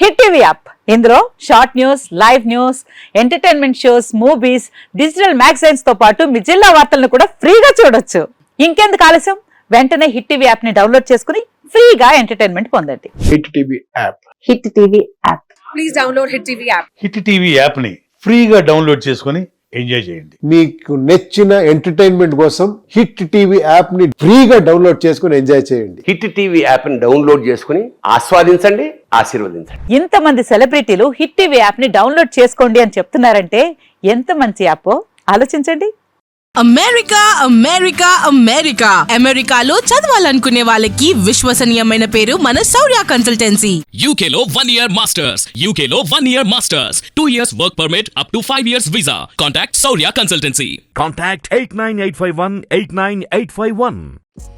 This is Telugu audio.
హిట్ టీవీ యాప్ ఇందులో short news, live news, entertainment shows, movies, digital magazines తో పాటు మీ జిల్లా వార్తలను కూడా ఫ్రీగా చూడొచ్చు. ఇంకెందుకు ఆలస్యం, వెంటనే హిట్ టీవీ యాప్ ని డౌన్లోడ్ చేసుకుని ఫ్రీగా ఎంటర్టైన్మెంట్ పొందండి. Hit TV app. Hit TV app. Please download hit TV app. Hit TV app ని ఫ్రీగా డౌన్లోడ్ చేసుకుని ఎంజాయ్ చేయండి. మీకు నచ్చిన ఎంటర్టైన్మెంట్ కోసం హిట్ టీవీ యాప్ ని ఫ్రీగా డౌన్లోడ్ చేసుకుని ఎంజాయ్ చేయండి. హిట్ టీవీ యాప్ ని డౌన్లోడ్ చేసుకుని ఆస్వాదించండి, ఆశీర్వదించండి. ఇంతమంది సెలబ్రిటీలు హిట్ టీవీ యాప్ ని డౌన్లోడ్ చేసుకోండి అని చెప్తున్నారంటే ఎంత మంచి యాప్ ఆలోచించండి. అమెరికా అమెరికా అమెరికా అమెరికాలో చదవాలనుకునే వాళ్ళకి విశ్వసనీయమైన పేరు మన శౌర్య కన్సల్టెన్సీ. UK లో 1 year masters, UK లో 1 year masters, 2 years work permit up to 5 years visa. Contact Saurya Consultancy. Contact 89851 89851.